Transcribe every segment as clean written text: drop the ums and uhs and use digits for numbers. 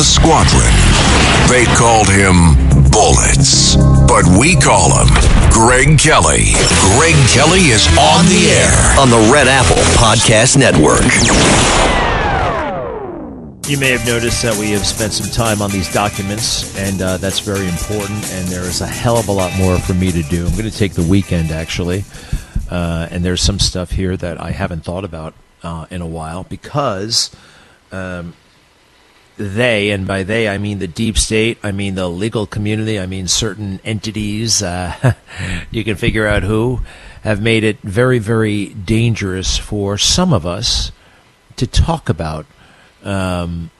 the squadron. They called him Bullets, but we call him Greg Kelly. Greg Kelly is on the air on the Red Apple Podcast Network. You may have noticed that we have spent some time on these documents, and that's very important, and there is a hell of a lot more for me to do. I'm going to take the weekend, actually, and there's some stuff here that I haven't thought about in a while, because they, and by they I mean the deep state, I mean the legal community, I mean certain entities, you can figure out who, have made it very, very dangerous for some of us to talk about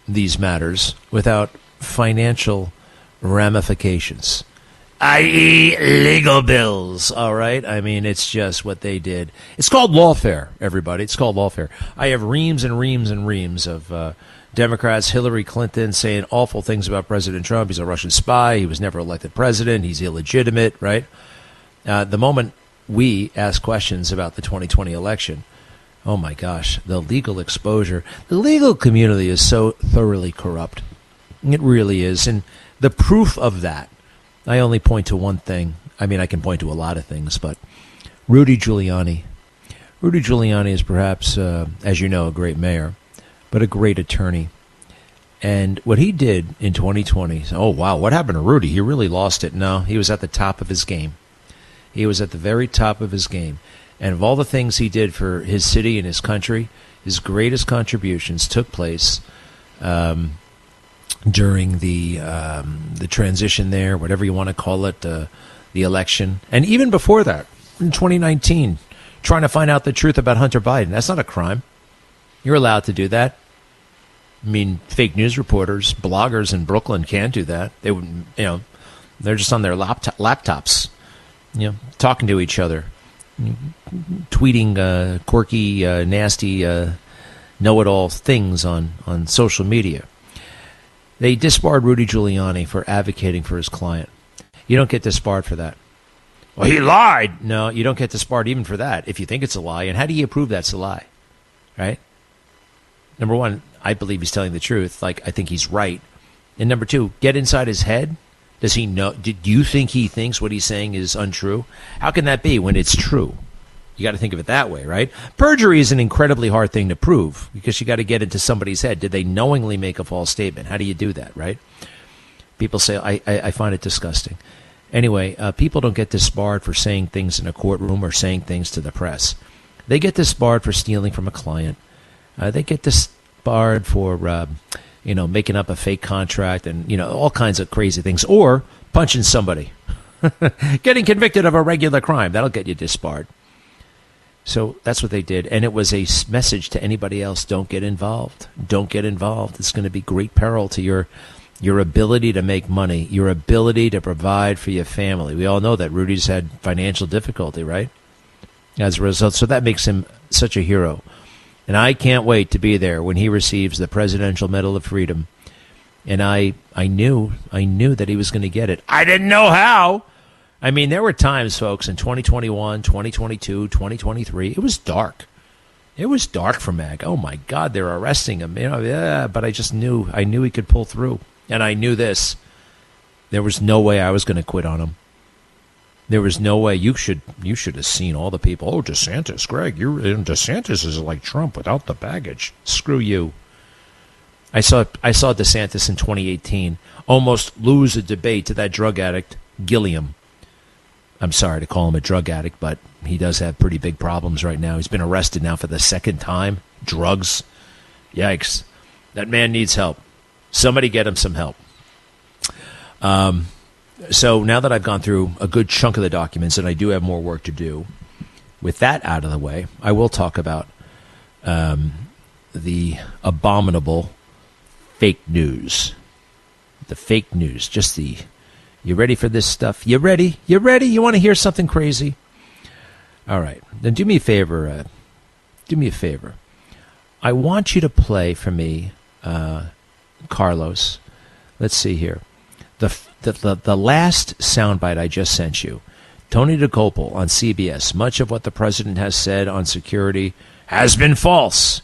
these matters without financial ramifications, i.e. legal bills, all right? I mean, it's just what they did. It's called lawfare, everybody. It's called lawfare. I have reams and reams and reams of Democrats, Hillary Clinton, saying awful things about President Trump. He's a Russian spy. He was never elected president. He's illegitimate, right? The moment we ask questions about the 2020 election, oh my gosh, the legal exposure. The legal community is so thoroughly corrupt. It really is. And the proof of that, I only point to one thing. I mean, I can point to a lot of things, but Rudy Giuliani. Rudy Giuliani is perhaps, as you know, a great mayor, but a great attorney. And what he did in 2020, oh wow, what happened to Rudy? He really lost it. No, he was at the top of his game. He was at the very top of his game. And of all the things he did for his city and his country, his greatest contributions took place during the transition there, whatever you want to call it, the election. And even before that, in 2019, trying to find out the truth about Hunter Biden. That's not a crime. You're allowed to do that. I mean, fake news reporters, bloggers in Brooklyn can't do that. They wouldn't, they're just on their laptops, talking to each other, tweeting quirky, nasty, know-it-all things on social media. They disbarred Rudy Giuliani for advocating for his client. You don't get disbarred for that. Well, he lied. No, you don't get disbarred even for that if you think it's a lie. And how do you prove that's a lie? Right? Number one, I believe he's telling the truth. Like, I think he's right. And number two, get inside his head. Does he know? Do you think he thinks what he's saying is untrue? How can that be when it's true? You got to think of it that way, right? Perjury is an incredibly hard thing to prove because you got to get into somebody's head. Did they knowingly make a false statement? How do you do that, right? People say, I find it disgusting. Anyway, people don't get disbarred for saying things in a courtroom or saying things to the press. They get disbarred for stealing from a client. They get disbarred for, making up a fake contract and, all kinds of crazy things. Or punching somebody. Getting convicted of a regular crime. That'll get you disbarred. So that's what they did. And it was a message to anybody else. Don't get involved. Don't get involved. It's going to be great peril to your ability to make money, your ability to provide for your family. We all know that Rudy's had financial difficulty, right? As a result. So that makes him such a hero. And I can't wait to be there when he receives the Presidential Medal of Freedom. And I knew that he was going to get it. I didn't know how. I mean, there were times, folks, in 2021, 2022, 2023, it was dark. It was dark for Mag. Oh, my God, they're arresting him. But I just knew. I knew he could pull through. And I knew this. There was no way I was going to quit on him. There was no way. You should have seen all the people. Oh, DeSantis, Greg, DeSantis is like Trump without the baggage. Screw you. I saw DeSantis in 2018 almost lose a debate to that drug addict, Gilliam. I'm sorry to call him a drug addict, but he does have pretty big problems right now. He's been arrested now for the second time. Drugs. Yikes. That man needs help. Somebody get him some help. So now that I've gone through a good chunk of the documents, and I do have more work to do, with that out of the way, I will talk about the abominable fake news. The fake news. You ready for this stuff? You ready? You ready? You want to hear something crazy? All right. Then do me a favor. I want you to play for me, Carlos. Let's see here. The last soundbite I just sent you. Tony Dokoupil on CBS. Much of what the president has said on security has been false.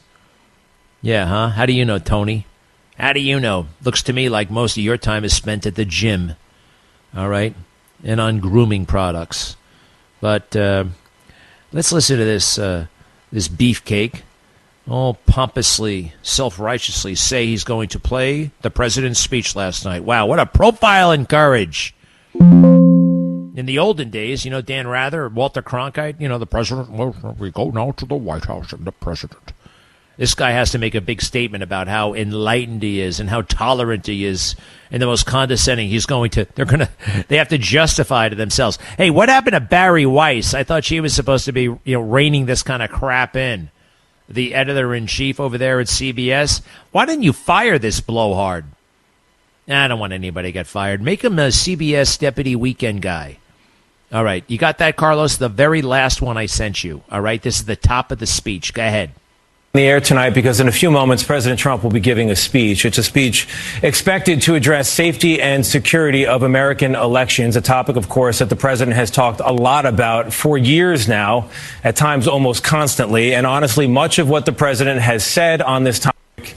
Yeah, huh? How do you know, Tony? How do you know? Looks to me like most of your time is spent at the gym, all right, and on grooming products. But let's listen to this beefcake all pompously, self-righteously say he's going to play the president's speech last night. Wow, what a profile in courage. In the olden days, Dan Rather, Walter Cronkite, the president, we go now to the White House and the president. This guy has to make a big statement about how enlightened he is and how tolerant he is and the most condescending they have to justify to themselves. Hey, what happened to Barry Weiss? I thought she was supposed to be, reining this kind of crap in. The editor-in-chief over there at CBS. Why didn't you fire this blowhard? I don't want anybody to get fired. Make him a CBS deputy weekend guy. All right. You got that, Carlos? The very last one I sent you. All right. This is the top of the speech. Go ahead. The air tonight because in a few moments, President Trump will be giving a speech. It's a speech expected to address safety and security of American elections, a topic, of course, that the president has talked a lot about for years now, at times almost constantly. And honestly, much of what the president has said on this topic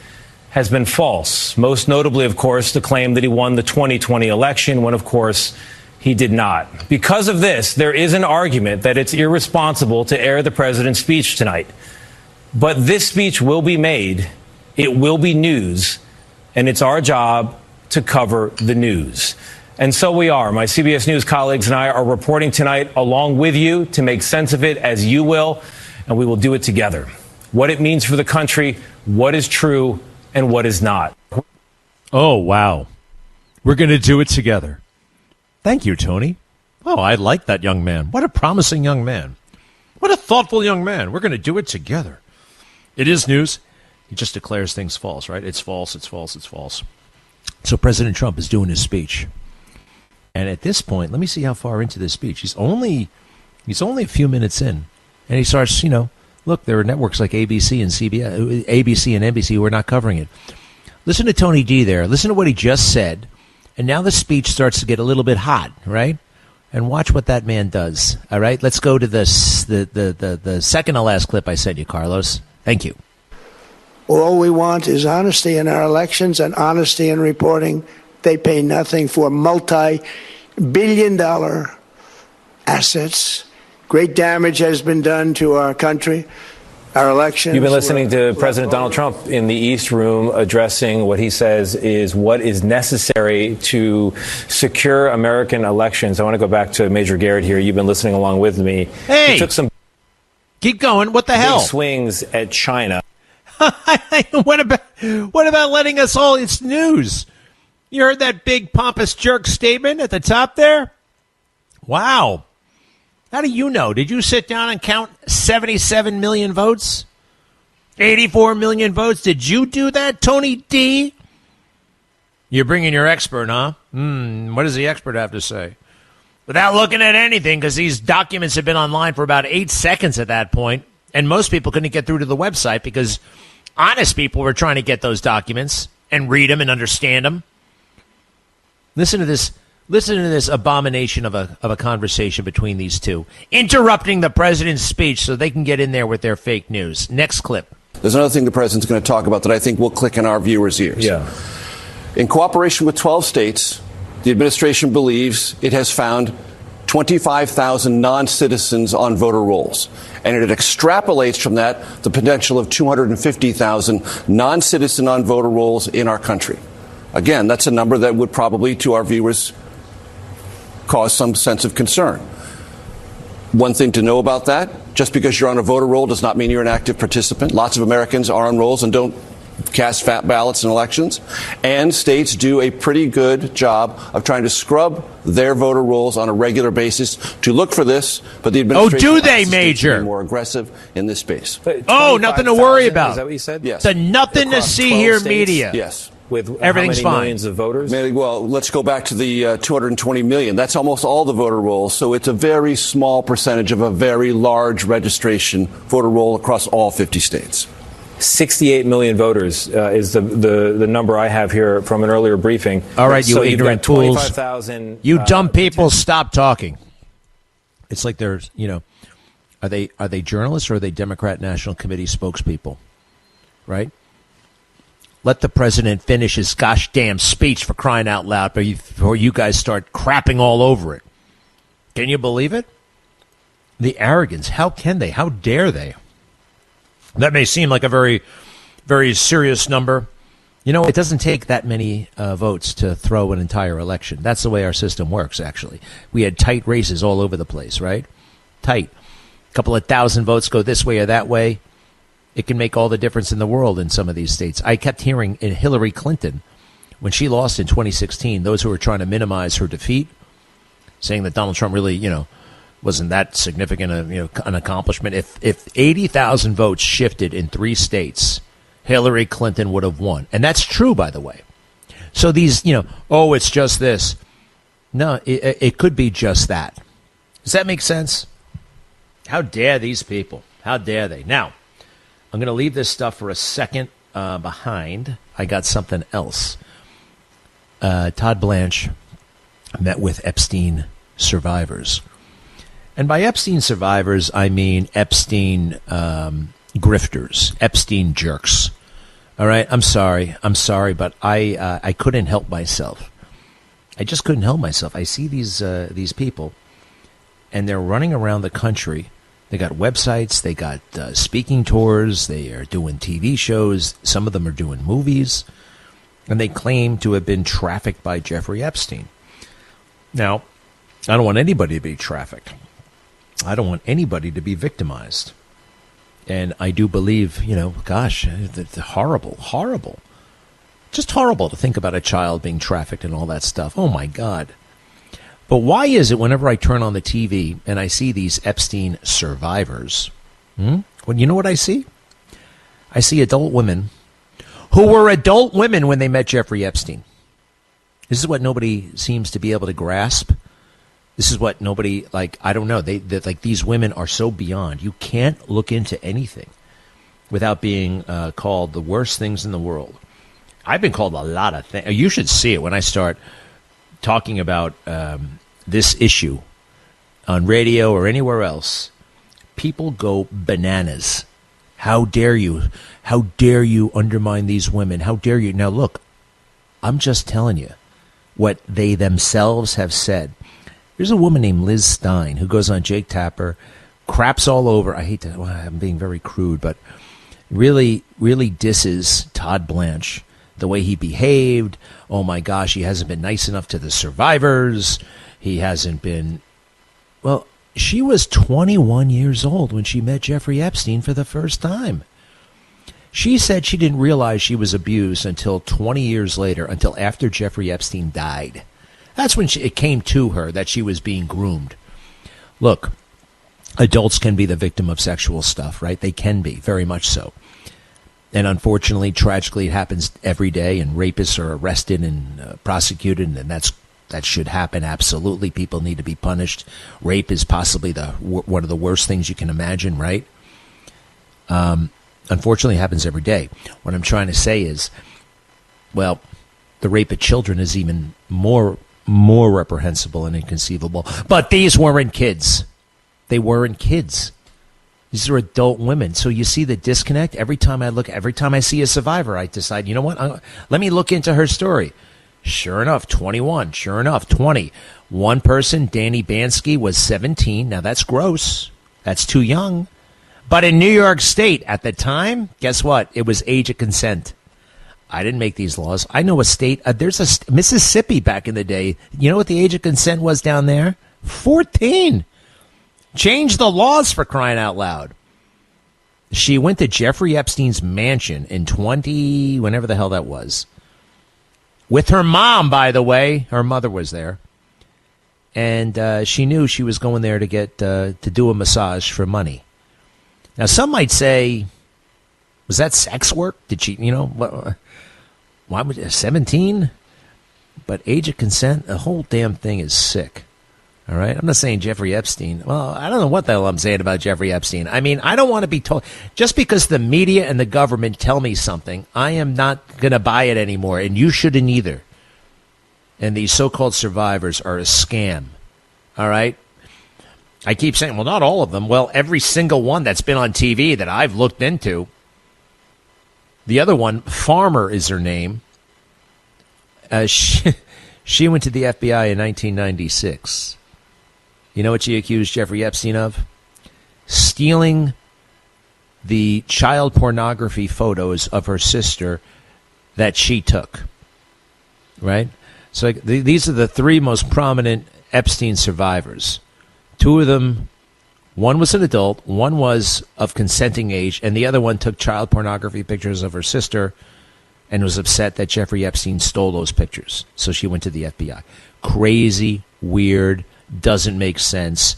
has been false. Most notably, of course, the claim that he won the 2020 election when, of course, he did not. Because of this, there is an argument that it's irresponsible to air the president's speech tonight. But this speech will be made, it will be news, and it's our job to cover the news. And so we are. My CBS News colleagues and I are reporting tonight along with you to make sense of it as you will, and we will do it together. What it means for the country, what is true, and what is not. Oh, wow. We're going to do it together. Thank you, Tony. Oh, I like that young man. What a promising young man. What a thoughtful young man. We're going to do it together. It is news. He just declares things false, right? It's false, it's false, it's false. So President Trump is doing his speech. And at this point, let me see how far into this speech. He's only a few minutes in. And he starts, look, there are networks like ABC and CBS, ABC and NBC who are not covering it. Listen to Tony D there. Listen to what he just said. And now the speech starts to get a little bit hot, right? And watch what that man does. All right, let's go to the second to last clip I sent you, Carlos. Thank you. All we want is honesty in our elections and honesty in reporting. They pay nothing for multi-billion-dollar assets. Great damage has been done to our country. Our elections. You've been listening to President Donald Trump in the East Room addressing what he says is what is necessary to secure American elections. I want to go back to Major Garrett here. You've been listening along with me. Hey, he took some keep going. What the hell? Swings at China. What about letting us all? It's news. You heard that big pompous jerk statement at the top there? Wow. How do you know? Did you sit down and count 77 million votes? 84 million votes? Did you do that, Tony D? You're bringing your expert, huh? What does the expert have to say? Without looking at anything, because these documents have been online for about 8 seconds at that point, and most people couldn't get through to the website because honest people were trying to get those documents and read them and understand them. Listen to this abomination of a conversation between these two, interrupting the president's speech so they can get in there with their fake news. Next clip. There's another thing the president's going to talk about that I think will click in our viewers' ears. Yeah. In cooperation with 12 states, the administration believes it has found 25,000 non-citizens on voter rolls. And it extrapolates from that the potential of 250,000 non-citizen on voter rolls in our country. Again, that's a number that would probably, to our viewers, cause some sense of concern. One thing to know about that, just because you're on a voter roll does not mean you're an active participant. Lots of Americans are on rolls and don't cast fat ballots in elections. And states do a pretty good job of trying to scrub their voter rolls on a regular basis to look for this. But the administration do they, Major? Be more aggressive in this space. Oh, nothing to worry about. Is that what you said? Yes. The nothing to see here media. Yes. With everything's how many fine. Millions of voters? Well, let's go back to the 220 million. That's almost all the voter rolls. So it's a very small percentage of a very large registration voter roll across all 50 states. 68 million voters is the number I have here from an earlier briefing. All right, you so ignorant you've got fools. 25,000. You dumb people, stop talking. It's like there's, are they journalists or are they Democrat National Committee spokespeople? Right? Let the president finish his gosh damn speech, for crying out loud, before you guys start crapping all over it. Can you believe it? The arrogance. How can they? How dare they? That may seem like a very, very serious number. You know, it doesn't take that many votes to throw an entire election. That's the way our system works, actually. We had tight races all over the place, right? Tight. A couple of thousand votes go this way or that way. It can make all the difference in the world in some of these states. I kept hearing in Hillary Clinton, when she lost in 2016, those who were trying to minimize her defeat, saying that Donald Trump really, wasn't that significant an accomplishment. If 80,000 votes shifted in 3 states, Hillary Clinton would have won. And that's true, by the way. So these, it's just this. No, it could be just that. Does that make sense? How dare these people? How dare they? Now, I'm going to leave this stuff for a second behind. I got something else. Todd Blanche met with Epstein survivors. And by Epstein survivors, I mean Epstein grifters, Epstein jerks. All right, I'm sorry, but I couldn't help myself. I just couldn't help myself. I see these people, and they're running around the country. They got websites, they got speaking tours, they are doing TV shows, some of them are doing movies, and they claim to have been trafficked by Jeffrey Epstein. Now, I don't want anybody to be trafficked. I don't want anybody to be victimized. And I do believe, it's horrible. Just horrible to think about a child being trafficked and all that stuff. Oh, my God. But why is it whenever I turn on the TV and I see these Epstein survivors, well, you know what I see? I see adult women who were adult women when they met Jeffrey Epstein. This is what nobody seems to be able to grasp. This is what nobody, I don't know. These women are so beyond. You can't look into anything without being called the worst things in the world. I've been called a lot of things. You should see it when I start talking about this issue on radio or anywhere else. People go bananas. How dare you? How dare you undermine these women? How dare you? Now, look, I'm just telling you what they themselves have said. There's a woman named Liz Stein who goes on Jake Tapper, craps all over. I'm being very crude, but really, really disses Todd Blanche, the way he behaved. Oh, my gosh, he hasn't been nice enough to the survivors. He hasn't been. Well, she was 21 years old when she met Jeffrey Epstein for the first time. She said she didn't realize she was abused until 20 years later, until after Jeffrey Epstein died. That's when it came to her that she was being groomed. Look, adults can be the victim of sexual stuff, right? They can be, very much so. And unfortunately, tragically, it happens every day, and rapists are arrested and prosecuted, and that should happen, absolutely. People need to be punished. Rape is possibly one of the worst things you can imagine, right? Unfortunately, it happens every day. What I'm trying to say is, well, the rape of children is even more reprehensible and inconceivable. But these weren't kids. They weren't kids. These are adult women. So you see the disconnect? Every time I see a survivor, I decide, you know what? Let me look into her story. Sure enough, 21. Sure enough, 20. One person, Danny Bansky, was 17. Now, that's gross. That's too young. But in New York State at the time, guess what? It was age of consent. I didn't make these laws. I know a state. There's a Mississippi back in the day. You know what the age of consent was down there? 14. Change the laws, for crying out loud. She went to Jeffrey Epstein's mansion in whenever the hell that was. With her mom, by the way. Her mother was there. And she knew she was going there to get to do a massage for money. Now, some might say, was that sex work? Did she, why would 17? But age of consent, the whole damn thing is sick. All right? I'm not saying Jeffrey Epstein. Well, I don't know what the hell I'm saying about Jeffrey Epstein. I mean, I don't want to be told. Just because the media and the government tell me something, I am not going to buy it anymore, and you shouldn't either. And these so-called survivors are a scam. All right? I keep saying, well, not all of them. Well, every single one that's been on TV that I've looked into, The other one, Farmer is her name. She went to the FBI in 1996. You know what she accused Jeffrey Epstein of? Stealing the child pornography photos of her sister that she took. Right? So these are the three most prominent Epstein survivors. Two of them, one was an adult, one was of consenting age, and the other one took child pornography pictures of her sister and was upset that Jeffrey Epstein stole those pictures. So she went to the FBI. Crazy, weird, doesn't make sense.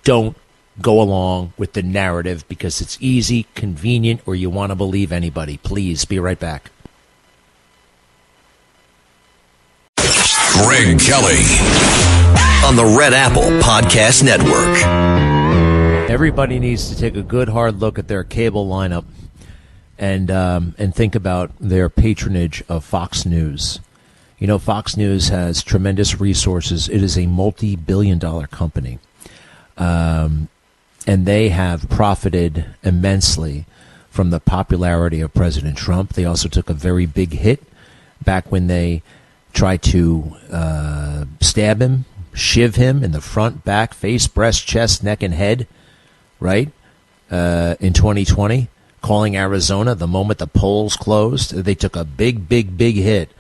Don't go along with the narrative because it's easy, convenient, or you want to believe anybody. Please, be right back. Greg Kelly on the Red Apple Podcast Network. Everybody needs to take a good hard look at their cable lineup and think about their patronage of Fox News. You know, Fox News has tremendous resources. It is a multi-billion-dollar company, and they have profited immensely from the popularity of President Trump. They also took a very big hit back when they tried to stab him, shiv him in the front, back, face, breast, chest, neck, and head, right, in 2020, calling Arizona the moment the polls closed. They took a big, big, big hit,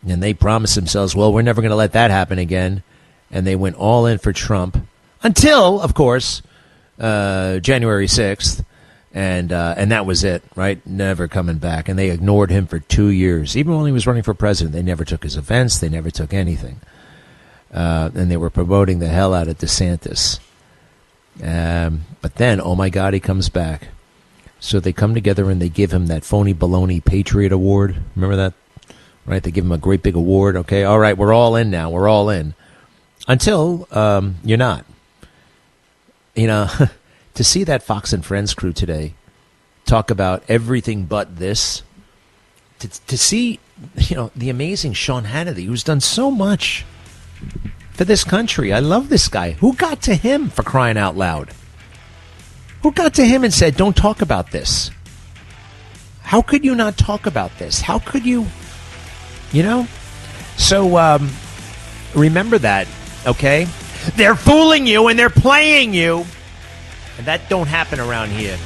and they promised themselves, well, we're never going to let that happen again, and they went all in for Trump until, of course, January 6th, and that was it, right? Never coming back. And they ignored him for 2 years. Even when he was running for president, they never took his events. They never took anything. And they were promoting the hell out of DeSantis. But then, oh my God, he comes back. So they come together and they give him that phony baloney Patriot Award. Remember that? Right? They give him a great big award. Okay, all right, we're all in now. We're all in. Until you're not. You know, to see that Fox and Friends crew today talk about everything but this, to see, you know, the amazing Sean Hannity, who's done so much for this country. I love this guy. Who got to him, for crying out loud? Who got to him and said, don't talk about this? How could you not talk about this? How could you, you know? So remember that, okay? They're fooling you and they're playing you. And that don't happen around here.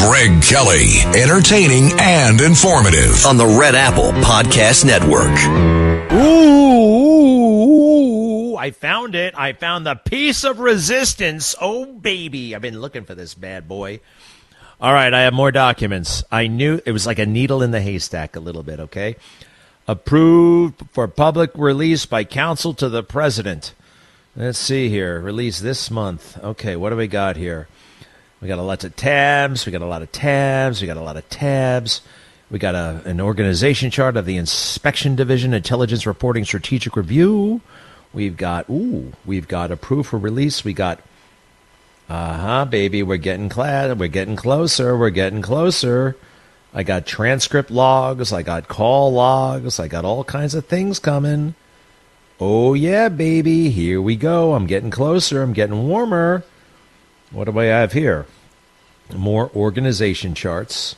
Greg Kelly, entertaining and informative on the Red Apple Podcast Network. Ooh, I found it. I found the piece of resistance. Oh, baby. I've been looking for this bad boy. All right, I have more documents. I knew it was like a needle in the haystack a little bit, okay? Approved for public release by counsel to the president. Let's see here. Release this month. Okay, what do we got here? We got a lot of tabs. We got a lot of tabs. We got a lot of tabs. We got an organization chart of the Inspection Division, Intelligence Reporting Strategic Review. We've got approved for release. We got, baby, we're getting we're getting closer. We're getting closer. I got transcript logs. I got call logs. I got all kinds of things coming. Oh, yeah, baby. Here we go. I'm getting closer. I'm getting warmer. What do I have here? More organization charts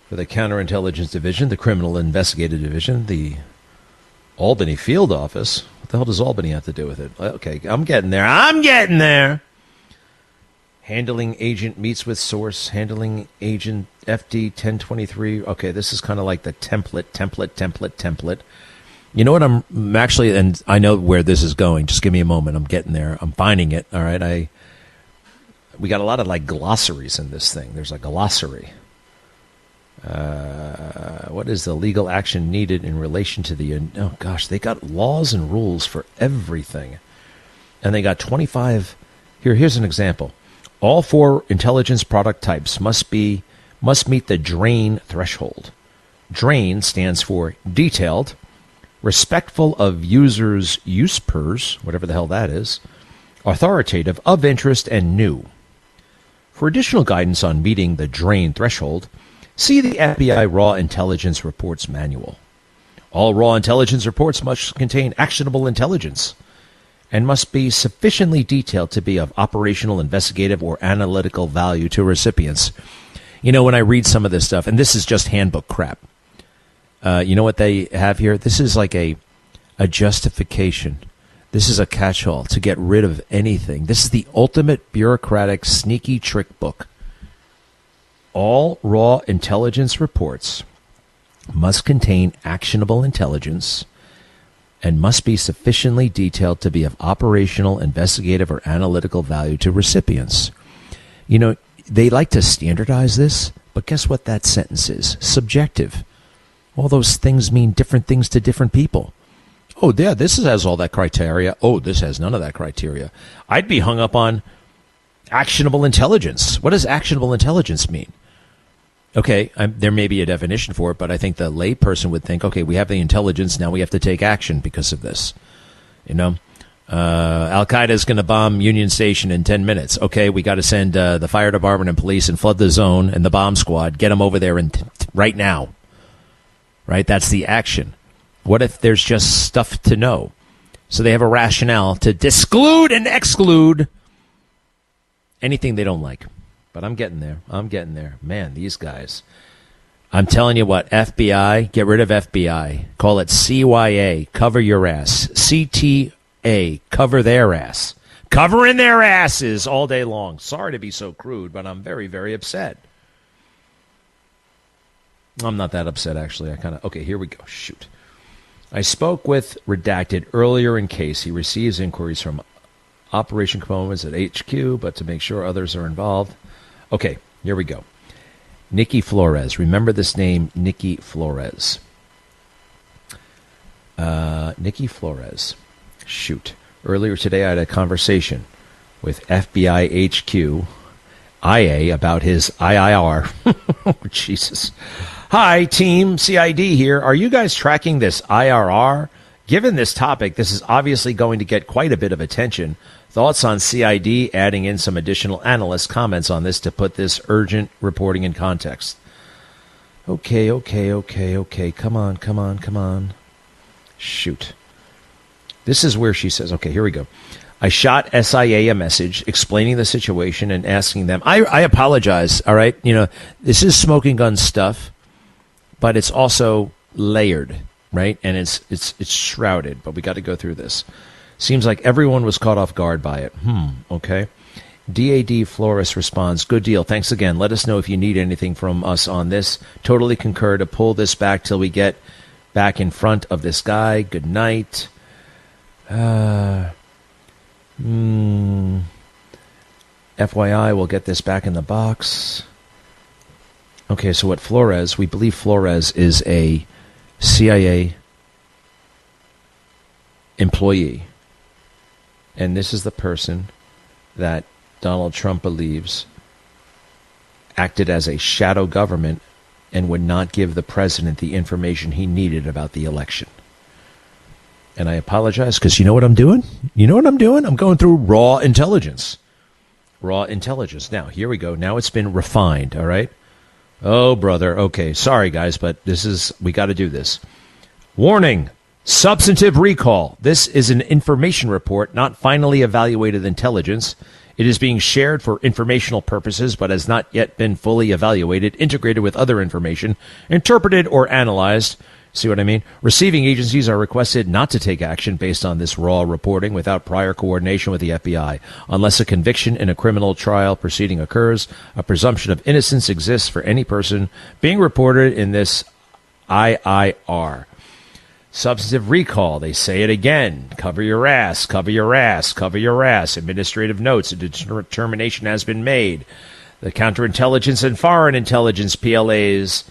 for the Counterintelligence Division, the Criminal Investigative Division, the Albany Field Office. What the hell does Albany have to do with it? Okay, I'm getting there. I'm getting there. Handling agent meets with source. Handling agent FD 1023. Okay, this is kind of like the template. You know what I'm actually, and I know where this is going. Just give me a moment. I'm getting there. I'm finding it. All right. We got a lot of like glossaries in this thing. There's a glossary. What is the legal action needed in relation to the... Oh, gosh, they got laws and rules for everything. And they got 25... Here's an example. All 4 intelligence product types must meet the DRAIN threshold. DRAIN stands for detailed, respectful of users' use pers, whatever the hell that is, authoritative, of interest, and new. For additional guidance on meeting the DRAIN threshold, see the FBI Raw Intelligence Reports Manual. All raw intelligence reports must contain actionable intelligence and must be sufficiently detailed to be of operational, investigative, or analytical value to recipients. You know, when I read some of this stuff, and this is just handbook crap, you know what they have here? This is like a justification. This is a catch-all to get rid of anything. This is the ultimate bureaucratic sneaky trick book. All raw intelligence reports must contain actionable intelligence and must be sufficiently detailed to be of operational, investigative, or analytical value to recipients. You know, they like to standardize this, but guess what that sentence is? Subjective. All those things mean different things to different people. Oh, yeah, this has all that criteria. Oh, this has none of that criteria. I'd be hung up on actionable intelligence. What does actionable intelligence mean? Okay, there may be a definition for it, but I think the layperson would think, okay, we have the intelligence, now we have to take action because of this. You know, Al-Qaeda is going to bomb Union Station in 10 minutes. Okay, we got to send the fire department and police and flood the zone and the bomb squad, get them over there right now. Right, that's the action. What if there's just stuff to know? So they have a rationale to disclude and exclude anything they don't like. But I'm getting there. I'm getting there. Man, these guys. I'm telling you what, FBI, get rid of FBI. Call it CYA, cover your ass. CTA, cover their ass. Covering their asses all day long. Sorry to be so crude, but I'm very, very upset. I'm not that upset, actually. Okay, here we go. Shoot. I spoke with Redacted earlier in case he receives inquiries from operation components at HQ, but to make sure others are involved. Okay, here we go. Nikki Flores. Remember this name, Nikki Flores. Nikki Flores. Shoot. Earlier today, I had a conversation with FBI HQ, IA, about his IIR. Oh, Jesus. Hi, team. CID here. Are you guys tracking this IRR? Given this topic, this is obviously going to get quite a bit of attention. Thoughts on CID adding in some additional analyst comments on this to put this urgent reporting in context. Okay. Come on. Shoot. This is where she says, okay, here we go. I shot SIA a message explaining the situation and asking them, I apologize, all right? You know, this is smoking gun stuff, but it's also layered, right? And it's shrouded, but we got to go through this. Seems like everyone was caught off guard by it. Okay. DAD Flores responds, good deal. Thanks again. Let us know if you need anything from us on this. Totally concur to pull this back till we get back in front of this guy. Good night. FYI, we'll get this back in the box. Okay, so we believe Flores is a CIA employee. And this is the person that Donald Trump believes acted as a shadow government and would not give the president the information he needed about the election. And I apologize because you know what I'm doing? I'm going through raw intelligence. Now, here we go. Now it's been refined, all right? Oh, brother. Okay, sorry, guys, but we got to do this. Warning. Substantive recall. This is an information report, not finally evaluated intelligence. It is being shared for informational purposes, but has not yet been fully evaluated, integrated with other information, interpreted, or analyzed. See what I mean? Receiving agencies are requested not to take action based on this raw reporting without prior coordination with the FBI. Unless a conviction in a criminal trial proceeding occurs, a presumption of innocence exists for any person being reported in this IIR. Substantive recall, they say it again. Cover your ass, cover your ass, cover your ass. Administrative notes, a determination has been made. The counterintelligence and foreign intelligence PLAs,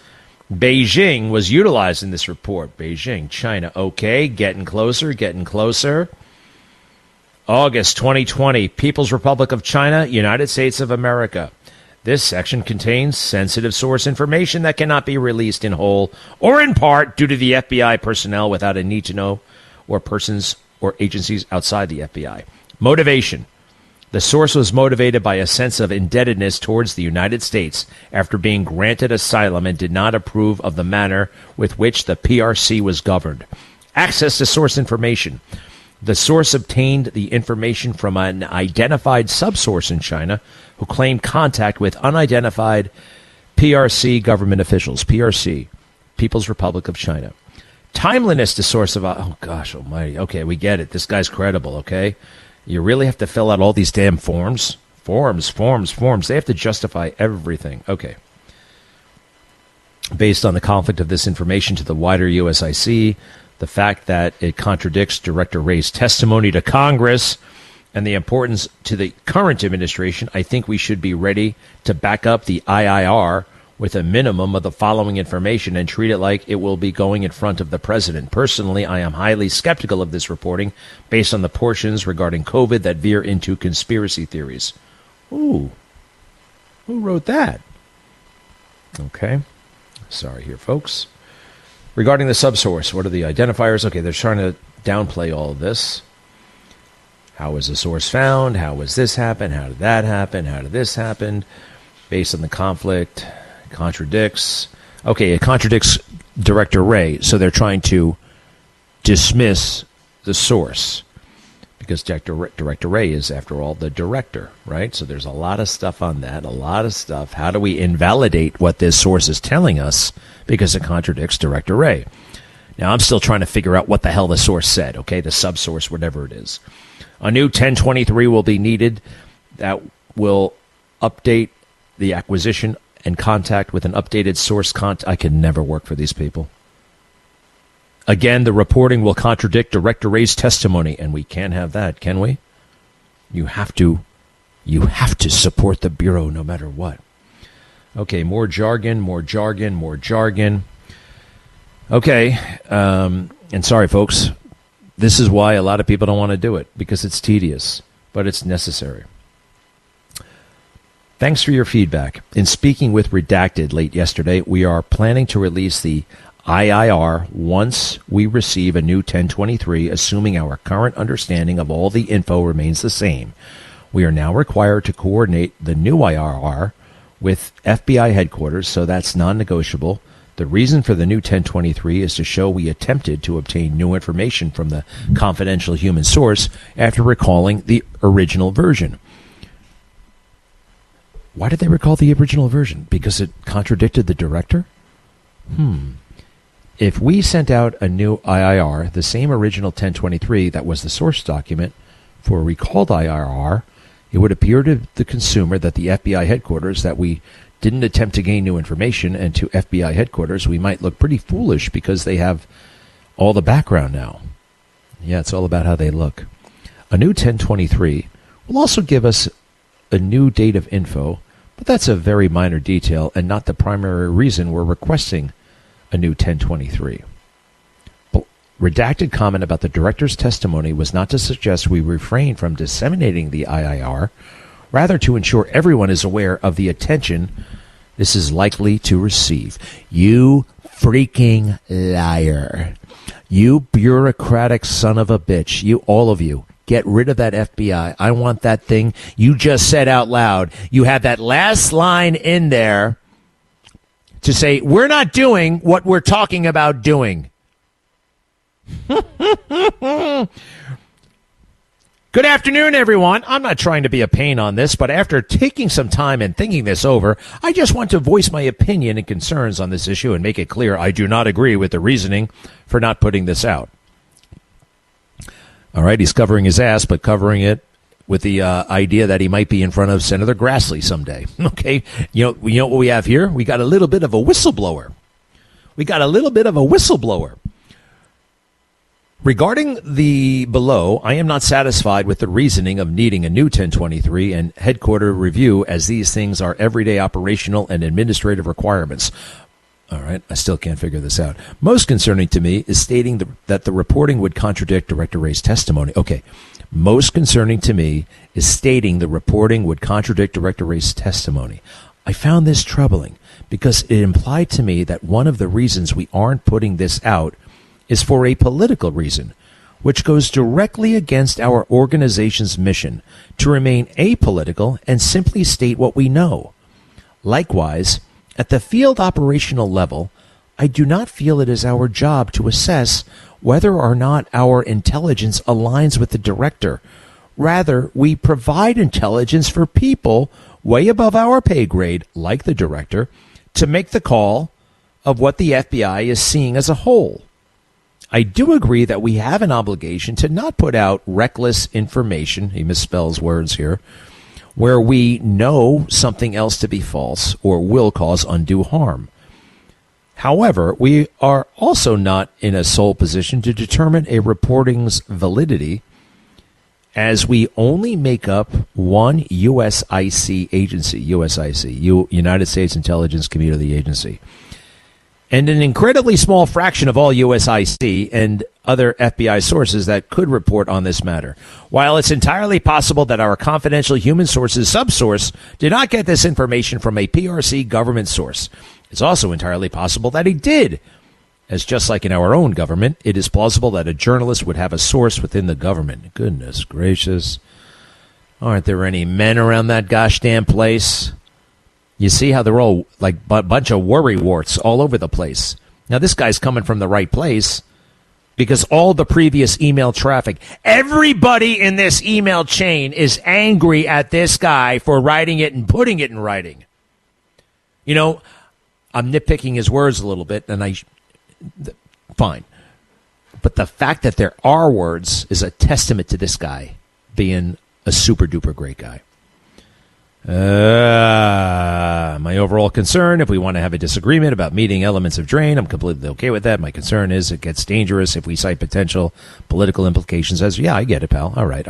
Beijing was utilized in this report. Beijing, China, okay, getting closer. August 2020, People's Republic of China, United States of America. This section contains sensitive source information that cannot be released in whole or in part due to the FBI personnel without a need to know or persons or agencies outside the FBI. Motivation. The source was motivated by a sense of indebtedness towards the United States after being granted asylum and did not approve of the manner with which the PRC was governed. Access to source information. The source obtained the information from an identified subsource in China who claimed contact with unidentified PRC government officials. PRC, People's Republic of China. Timeliness to source of... Oh, gosh almighty. Okay, we get it. This guy's credible, okay? You really have to fill out all these damn forms? Forms. They have to justify everything. Okay. Based on the conflict of this information to the wider USIC, the fact that it contradicts Director Wray's testimony to Congress, and the importance to the current administration, I think we should be ready to back up the IIR with a minimum of the following information and treat it like it will be going in front of the president. Personally, I am highly skeptical of this reporting based on the portions regarding COVID that veer into conspiracy theories. Ooh, who wrote that? Okay, sorry here, folks. Regarding the subsource, what are the identifiers? Okay, they're trying to downplay all of this. How was the source found? How was this happen? How did that happen? How did this happen? Based on the conflict, contradicts. Okay, it contradicts Director Wray, so they're trying to dismiss the source because Director Wray is, after all, the director, right? So there's a lot of stuff on that, a lot of stuff. How do we invalidate what this source is telling us because it contradicts Director Wray? Now, I'm still trying to figure out what the hell the source said, okay, the subsource, whatever it is. A new 1023 will be needed that will update the acquisition and contact with an updated source. I can never work for these people. Again, the reporting will contradict Director Wray's testimony, and we can't have that, can we? You have to support the Bureau no matter what. Okay, more jargon. Okay, and sorry, folks. This is why a lot of people don't want to do it, because it's tedious, but it's necessary. Thanks for your feedback. In speaking with Redacted late yesterday, we are planning to release the IIR once we receive a new 1023, assuming our current understanding of all the info remains the same. We are now required to coordinate the new IIR with FBI headquarters, so that's non-negotiable. The reason for the new 1023 is to show we attempted to obtain new information from the confidential human source after recalling the original version. Why did they recall the original version? Because it contradicted the director? If we sent out a new IIR, the same original 1023 that was the source document for a recalled IIR, it would appear to the consumer that the FBI headquarters that we didn't attempt to gain new information, and to FBI headquarters we might look pretty foolish because they have all the background now. Yeah, it's all about how they look. A new 1023 will also give us a new date of info, but that's a very minor detail and not the primary reason we're requesting a new 1023. Redacted comment about the director's testimony was not to suggest we refrain from disseminating the IIR, rather to ensure everyone is aware of the attention this is likely to receive. You freaking liar. You bureaucratic son of a bitch. You, all of you, get rid of that FBI. I want that thing you just said out loud. You have that last line in there to say, we're not doing what we're talking about doing. Good afternoon, everyone. I'm not trying to be a pain on this, but after taking some time and thinking this over, I just want to voice my opinion and concerns on this issue and make it clear I do not agree with the reasoning for not putting this out. All right, he's covering his ass, but covering it with the idea that he might be in front of Senator Grassley someday. Okay, you know what we have here? We got a little bit of a whistleblower. Regarding the below, I am not satisfied with the reasoning of needing a new 1023 and headquarter review, as these things are everyday operational and administrative requirements. All right, I still can't figure this out. Most concerning to me is stating that the reporting would contradict Director Wray's testimony. Okay, most concerning to me is stating the reporting would contradict Director Wray's testimony. I found this troubling because it implied to me that one of the reasons we aren't putting this out is for a political reason, which goes directly against our organization's mission to remain apolitical and simply state what we know. Likewise, at the field operational level, I do not feel it is our job to assess whether or not our intelligence aligns with the director. Rather, we provide intelligence for people way above our pay grade, like the director, to make the call of what the FBI is seeing as a whole. I do agree that we have an obligation to not put out reckless information, he misspells words here, where we know something else to be false or will cause undue harm. However, we are also not in a sole position to determine a reporting's validity, as we only make up one USIC agency, United States Intelligence Community Agency, and an incredibly small fraction of all USIC and other FBI sources that could report on this matter. While it's entirely possible that our confidential human sources subsource did not get this information from a PRC government source, it's also entirely possible that he did. As just like in our own government, it is plausible that a journalist would have a source within the government. Goodness gracious. Aren't there any men around that gosh damn place? You see how they're all like a bunch of worrywarts all over the place. Now, this guy's coming from the right place because all the previous email traffic, everybody in this email chain is angry at this guy for writing it and putting it in writing. You know, I'm nitpicking his words a little bit, and fine. But the fact that there are words is a testament to this guy being a super duper great guy. My overall concern, if we want to have a disagreement about meeting elements of drain, I'm completely okay with that. My concern is it gets dangerous if we cite potential political implications as, yeah, I get it, pal. All right.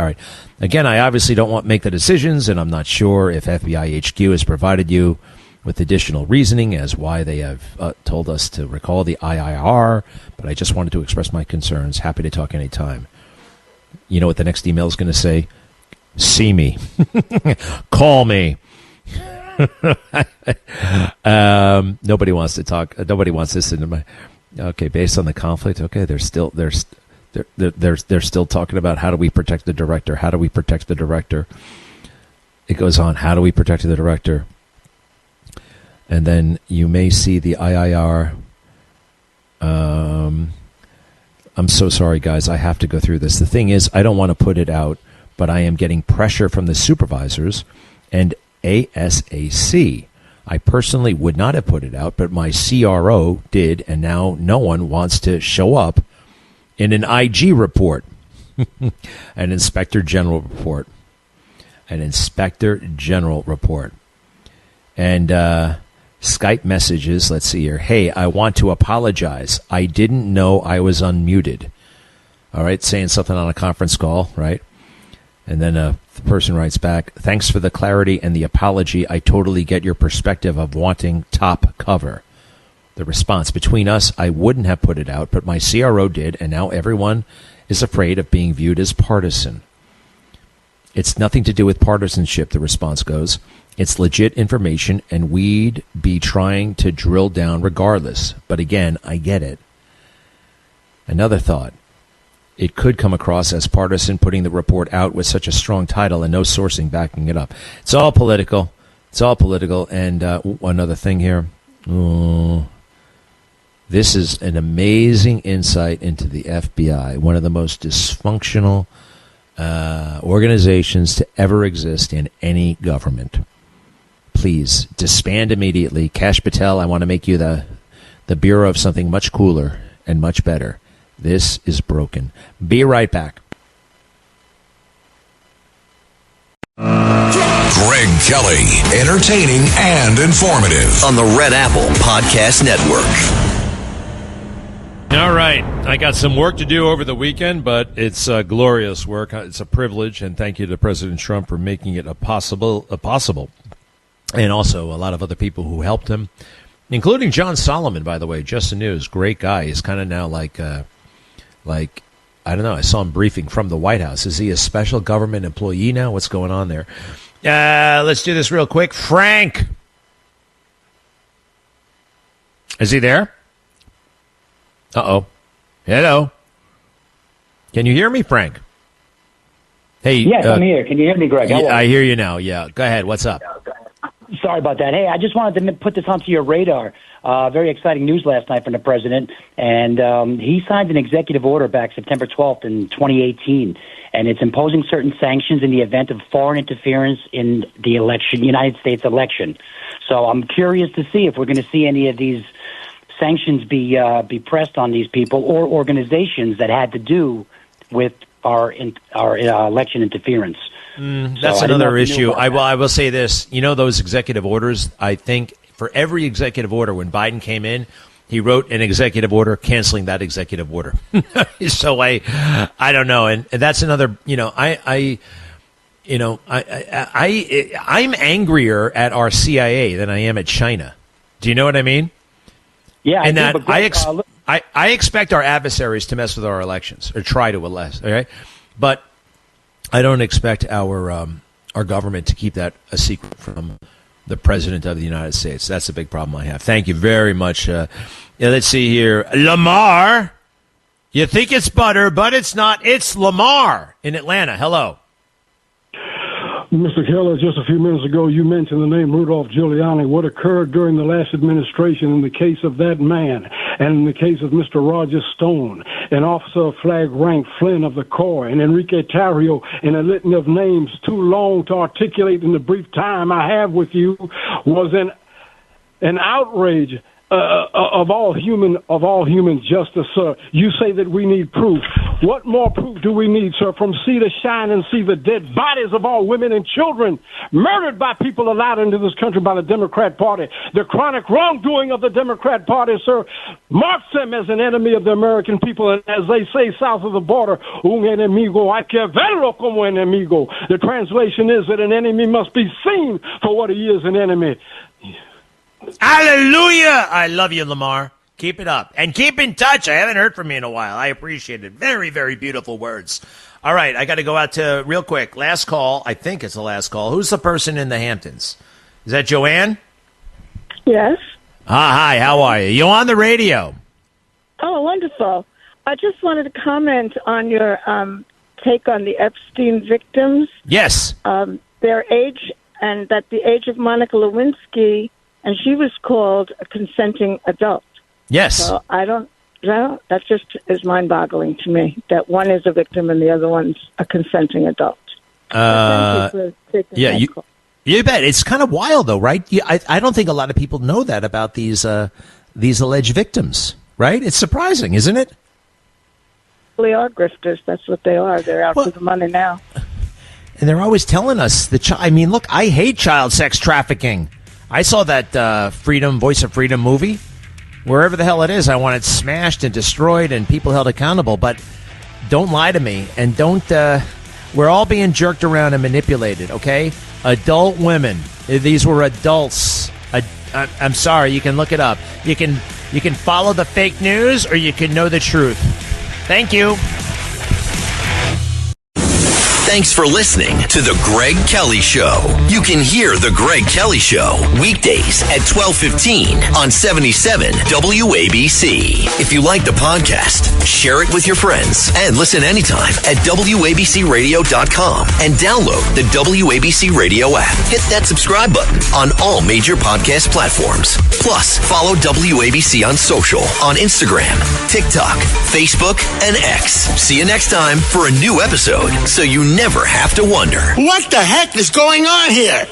Again, I obviously don't want to make the decisions, and I'm not sure if FBI HQ has provided you with additional reasoning as why they have told us to recall the IIR, but I just wanted to express my concerns. Happy to talk anytime. You know what the next email is going to say? See me. Call me. Nobody wants to talk. Nobody wants this into my. Okay, based on the conflict. Okay, they're still talking about how do we protect the director? How do we protect the director? It goes on. How do we protect the director? And then you may see the IIR. I'm so sorry, guys. I have to go through this. The thing is, I don't want to put it out, but I am getting pressure from the supervisors and ASAC. I personally would not have put it out, but my CRO did, and now no one wants to show up in an IG report, an Inspector General report, and Skype messages. Let's see here. Hey, I want to apologize. I didn't know I was unmuted. All right, saying something on a conference call, right? And then the person writes back, thanks for the clarity and the apology. I totally get your perspective of wanting top cover. The response, between us, I wouldn't have put it out, but my CRO did, and now everyone is afraid of being viewed as partisan. It's nothing to do with partisanship, the response goes. It's legit information, and we'd be trying to drill down regardless. But again, I get it. Another thought. It could come across as partisan putting the report out with such a strong title and no sourcing backing it up. It's all political. And another thing here. This is an amazing insight into the FBI, one of the most dysfunctional organizations to ever exist in any government. Please disband immediately. Kash Patel, I want to make you the bureau of something much cooler and much better. This is broken. Be right back. Greg Kelly, entertaining and informative on the Red Apple Podcast Network. All right. I got some work to do over the weekend, but it's glorious work. It's a privilege, and thank you to President Trump for making it possible. And also a lot of other people who helped him, including John Solomon, by the way. Just the news. Great guy. He's kind of now like, I don't know. I saw him briefing from the White House. Is he a special government employee now? What's going on there? Let's do this real quick. Frank. Is he there? Uh-oh. Hello. Can you hear me, Frank? Hey. Yes, I'm here. Can you hear me, Greg? I hear you now. Yeah. Go ahead. What's up? Sorry about that. Hey, I just wanted to put this onto your radar. Very exciting news last night from the president, and he signed an executive order back September 12th in 2018, and it's imposing certain sanctions in the event of foreign interference in the United States election. So I'm curious to see if we're going to see any of these sanctions be pressed on these people or organizations that had to do with our election interference. That's another issue. I will say this. You know, those executive orders, I think for every executive order, when Biden came in, he wrote an executive order canceling that executive order. So I don't know. And that's another, I'm angrier at our CIA than I am at China. Do you know what I mean? Yeah. And I expect our adversaries to mess with our elections or try to, all right? But I don't expect our government to keep that a secret from the President of the United States. That's a big problem I have. Thank you very much. Let's see here. Lamar, you think it's butter, but it's not. It's Lamar in Atlanta. Hello. Mr. Keller, just a few minutes ago, you mentioned the name Rudolph Giuliani. What occurred during the last administration in the case of that man and in the case of Mr. Roger Stone and Officer Flag Rank Flynn of the Corps and Enrique Tarrio and a litany of names too long to articulate in the brief time I have with you was an outrage of all human justice, sir. You say that we need proof. What more proof do we need, sir? From sea to shine and see the dead bodies of all women and children murdered by people allowed into this country by the Democrat Party. The chronic wrongdoing of the Democrat Party, sir, marks them as an enemy of the American people. And as they say south of the border, un enemigo hay que verlo como enemigo. The translation is that an enemy must be seen for what he is, an enemy. Hallelujah! I love you, Lamar. Keep it up. And keep in touch. I haven't heard from you in a while. I appreciate it. Very, very beautiful words. All right, I got to go out to, real quick, last call. I think it's the last call. Who's the person in the Hamptons? Is that Joanne? Yes. Hi, how are you? You on the radio? Oh, wonderful. I just wanted to comment on your take on the Epstein victims. Yes. Their age, and that the age of Monica Lewinsky, and she was called a consenting adult. Yes. So that just is mind-boggling to me, that one is a victim and the other one's a consenting adult. Thank you for taking that call. You bet. It's kind of wild, though, right? I don't think a lot of people know that about these alleged victims, right? It's surprising, isn't it? They are grifters. That's what they are. They're out for the money now. And they're always telling us look, I hate child sex trafficking. I saw that Voice of Freedom movie. Wherever the hell it is, I want it smashed and destroyed and people held accountable. But don't lie to me, and don't. We're all being jerked around and manipulated. Okay, adult women. These were adults. I'm sorry. You can look it up. You can follow the fake news, or you can know the truth. Thank you. Thanks for listening to The Greg Kelly Show. You can hear The Greg Kelly Show weekdays at 12:15 on 77 WABC. If you like the podcast, share it with your friends and listen anytime at WABCRadio.com and download the WABC Radio app. Hit that subscribe button on all major podcast platforms. Plus, follow WABC on social on Instagram, TikTok, Facebook, and X. See you next time for a new episode so you never have to wonder. What the heck is going on here?